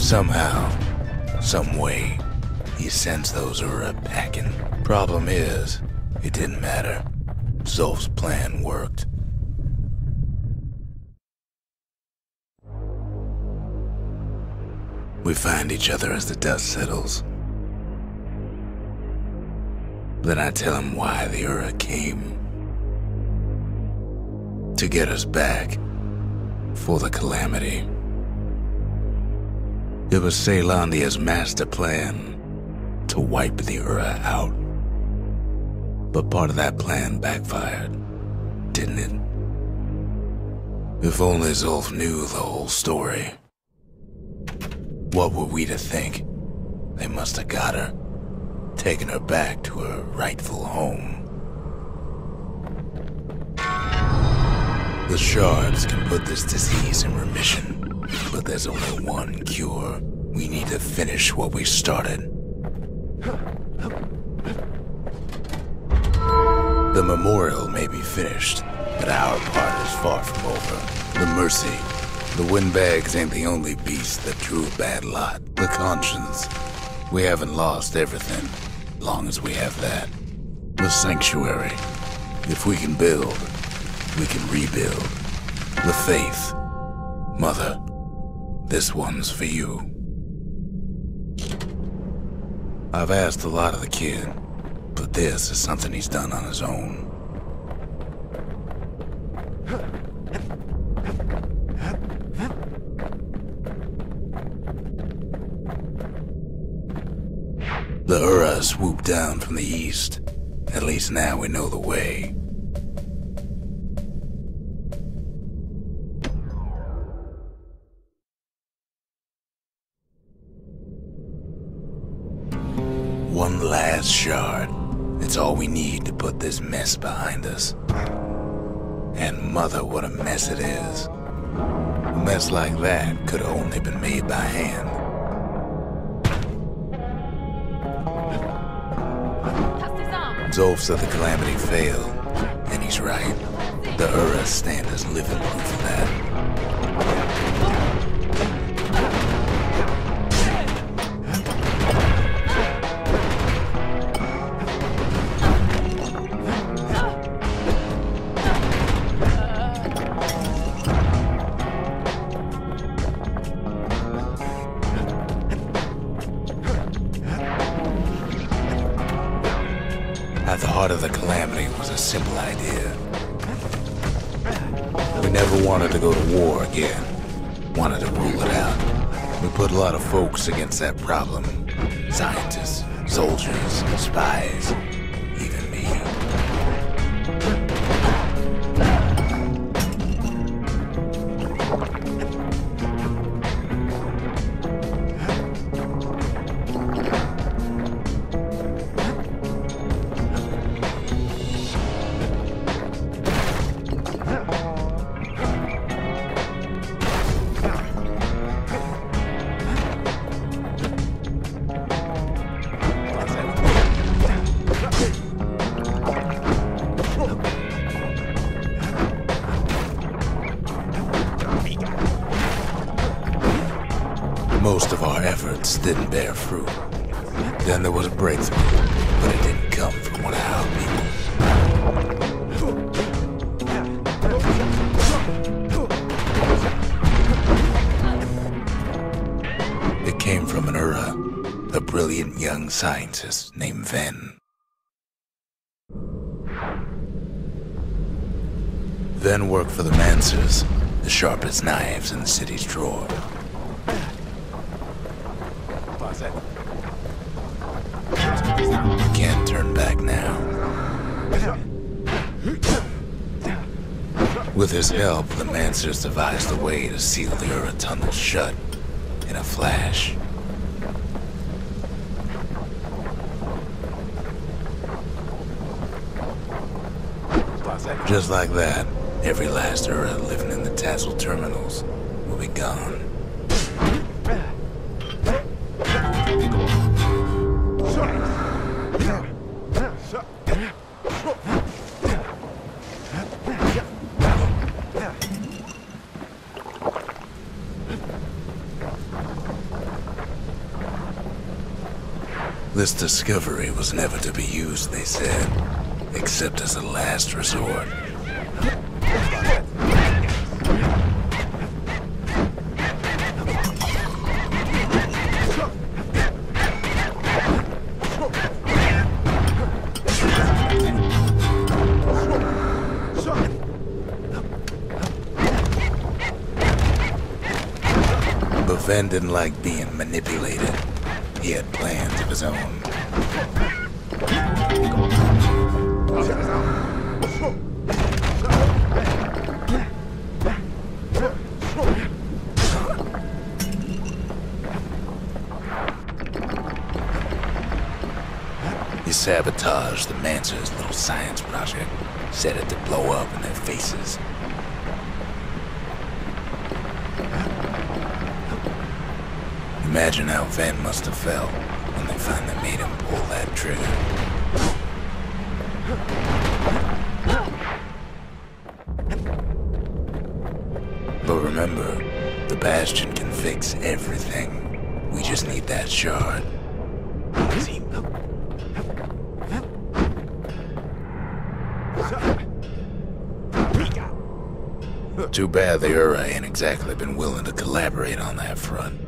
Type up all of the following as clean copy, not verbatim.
Somehow, some way, he sends those Ura packing. Problem is, it didn't matter. Zulf's plan worked. We find each other as the dust settles. Then I tell him why the Ura came. To get us back. For the Calamity. It was Caelondia's master plan to wipe the Ura out. But part of that plan backfired, didn't it? If only Zulf knew the whole story. What were we to think? They must have got her, taken her back to her rightful home. The shards can put this disease in remission, but there's only one cure. We need to finish what we started. The memorial may be finished, but our part is far from over. The mercy. The windbags ain't the only beast that drew a bad lot. The conscience. We haven't lost everything, long as we have that. The sanctuary. If we can build, we can rebuild. The faith. Mother, this one's for you. I've asked a lot of the kid, but this is something he's done on his own. The Ura swooped down from the east. At least now we know the way. One last shard. It's all we need to put this mess behind us. And mother, what a mess it is. A mess like that could have only been made by hand. Zulf said the Calamity failed, and he's right. The Ura stand as living proof of that. At the heart of the Calamity was a simple idea. We never wanted to go to war again. Wanted to rule it out. We put a lot of folks against that problem. Scientists, soldiers, spies, even me. Most of our efforts didn't bear fruit. Then there was a breakthrough, but it didn't come from one of our people. It came from an Ura, a brilliant young scientist named Ven. Ven worked for the Mansers, the sharpest knives in the city's drawer. You can't turn back now. With his help, the Mansers devised a way to seal the Ura tunnel shut in a flash. Just like that, every last Ura living in the Tassel terminals will be gone. This discovery was never to be used, they said, except as a last resort. But Ven didn't like being manipulated. He had plans of his own. He sabotaged the Mancer's little science project, set it to blow up in their faces. Imagine how Ven must have felt when they finally made him pull that trigger. But remember, the Bastion can fix everything. We just need that shard. Too bad the Ura ain't exactly been willing to collaborate on that front.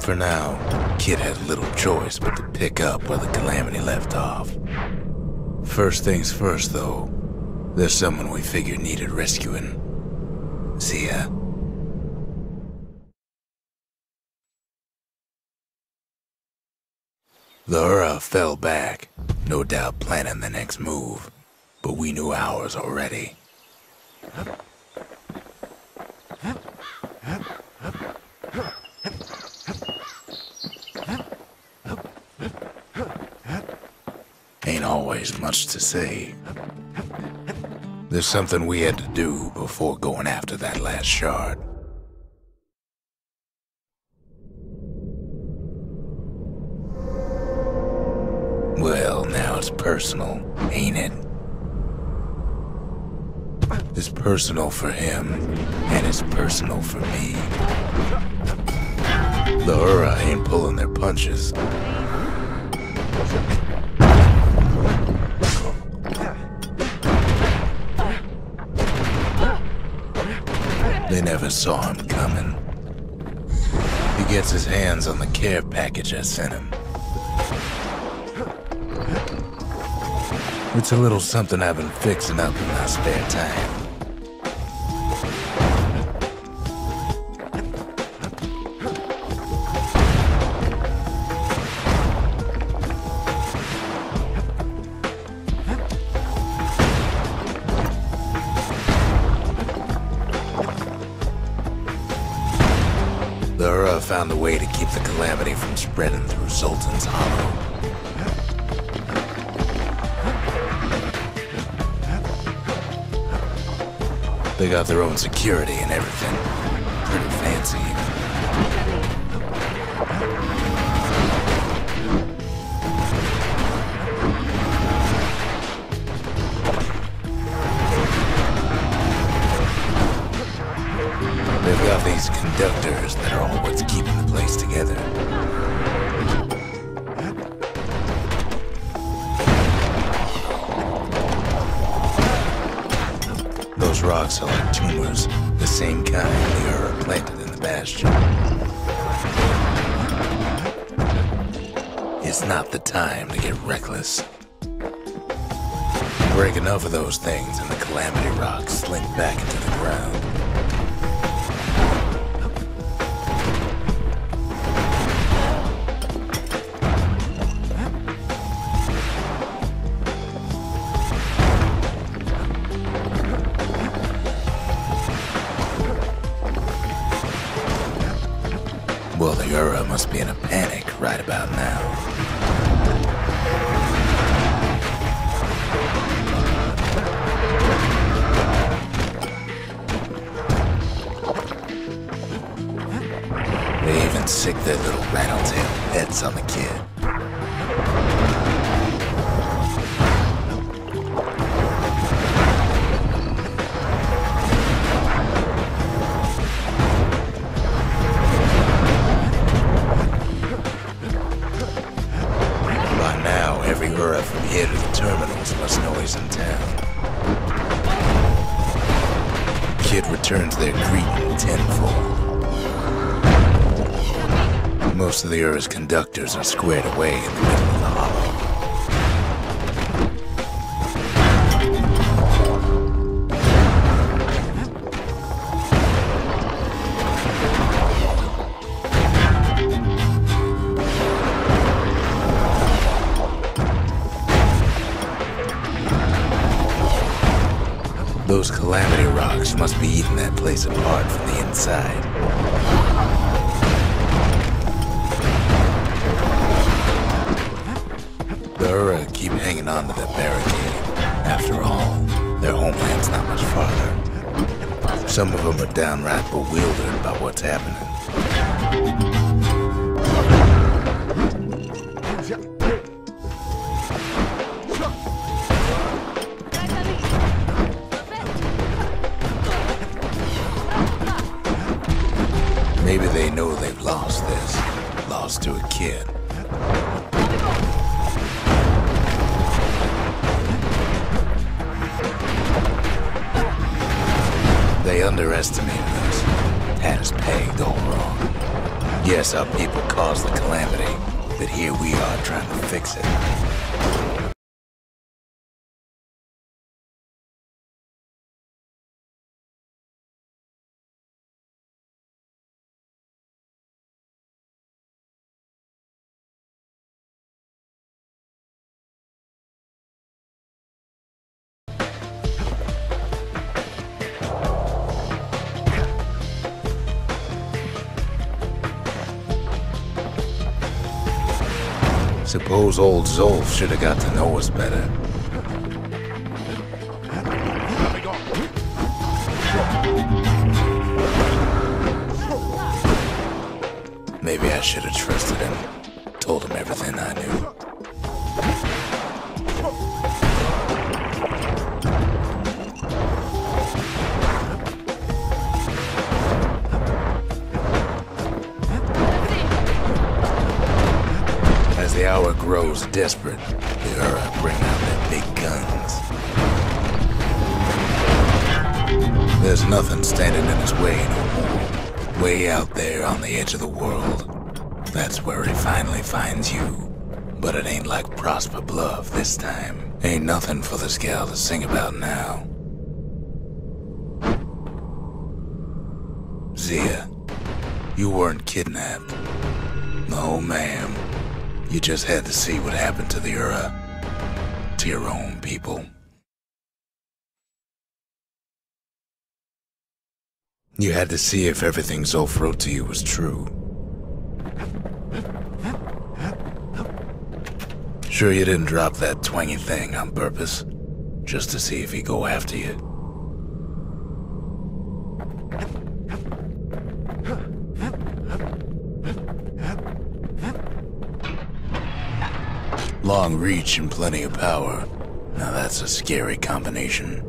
For now, Kid had little choice but to pick up where the Calamity left off. First things first, though, there's someone we figured needed rescuing. See ya. The Ura fell back, no doubt planning the next move, but we knew ours already. Ain't always much to say. There's something we had to do before going after that last shard. Well, now it's personal, ain't it? It's personal for him, and it's personal for me. The Ura ain't pulling their punches. They never saw him coming. He gets his hands on the care package I sent him. It's a little something I've been fixing up in my spare time. The Ura found a way to keep the Calamity from spreading through Sultan's Hollow. They got their own security and everything. Pretty fancy. They've got these conductors that are all what's keeping the place together. Those rocks are like tumors, the same kind the Ura planted in the Bastion. It's not the time to get reckless. Break enough of those things and the Calamity rocks slink back into the ground. Well, the Ura must be in a panic right about now. sick their little rattletail pets on the kid. By now, every Ura from here to the terminals must know he's in town. Kid returns their greeting tenfold. Most of the Ura's conductors are squared away in the middle of the hollow. Those Calamity rocks must be eating that place apart from the inside. The Ura keep hanging on to that barricade. After all, their homeland's not much farther. Some of them are downright bewildered by what's happening. Maybe they know they've lost this. Lost to a kid. They underestimated us. Had us pegged all wrong. Yes, our people caused the calamity, but here we are trying to fix it. Suppose old Zolf should have got to know us better. Maybe I should have trusted him. Told him everything I knew. As the hour grows desperate, the Ura bring out their big guns. There's nothing standing in his way no more. Way out there on the edge of the world. That's where he finally finds you. But it ain't like Prosper Bluff this time. Ain't nothing for this gal to sing about now. Zia, you weren't kidnapped. No, ma'am. You just had to see what happened to the Ura. To your own people. You had to see if everything Zolf wrote to you was true. Sure you didn't drop that twangy thing on purpose? Just to see if he'd go after you? Long reach and plenty of power. Now that's a scary combination.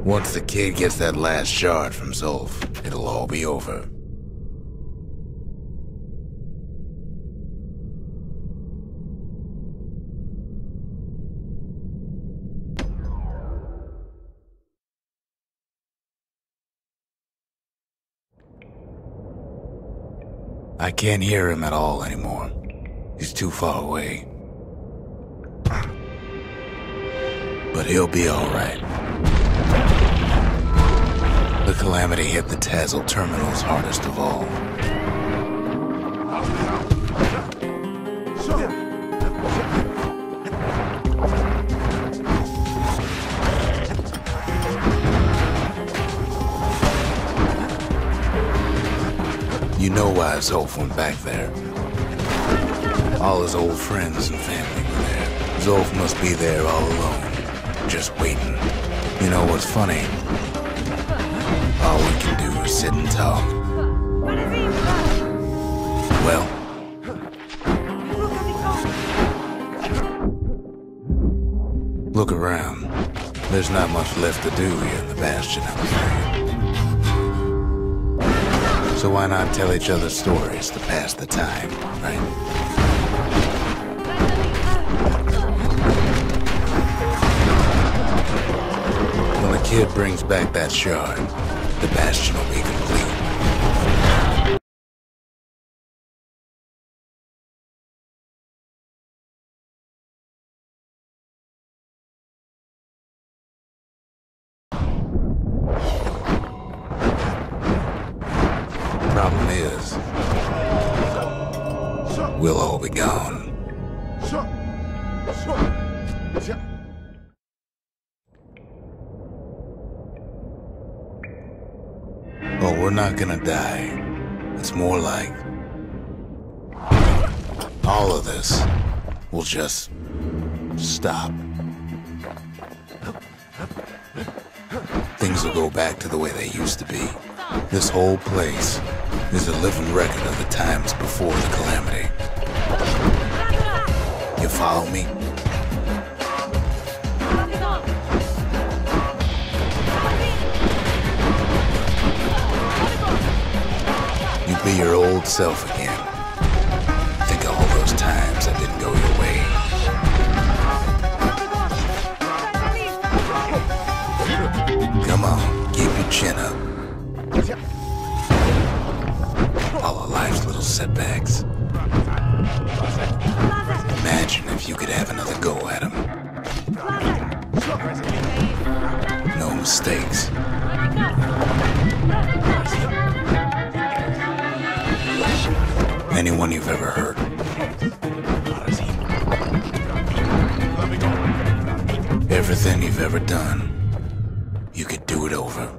Once the kid gets that last shard from Zolf, it'll all be over. I can't hear him at all anymore. He's too far away. But he'll be alright. The Calamity hit the Tassel terminals hardest of all. You know why Zolf went back there. All his old friends and family were there. Zolf must be there all alone. Just waiting. You know what's funny? All we can do is sit and talk. Well, Look around. There's not much left to do here in the Bastion, I'm afraid. So why not tell each other stories to pass the time, right? When the kid brings back that shard, the Bastion will be complete. Problem is, we'll all be gone. Oh, we're not gonna die. It's more like all of this will just stop. Things will go back to the way they used to be. This whole place is a living record of the times before the Calamity. You follow me? You be your old self again. Think of all those times that didn't go your way. Come on, keep your chin up. All of life's little setbacks. Imagine if you could have another go at them. No mistakes. Anyone you've ever hurt. Everything you've ever done. You could do it over.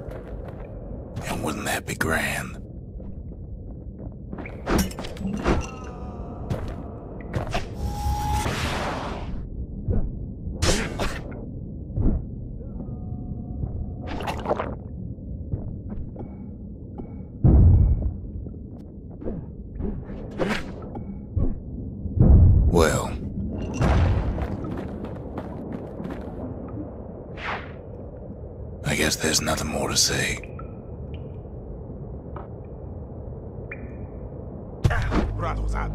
And wouldn't that be grand? Well, I guess there's nothing more to say. Rattlesnake.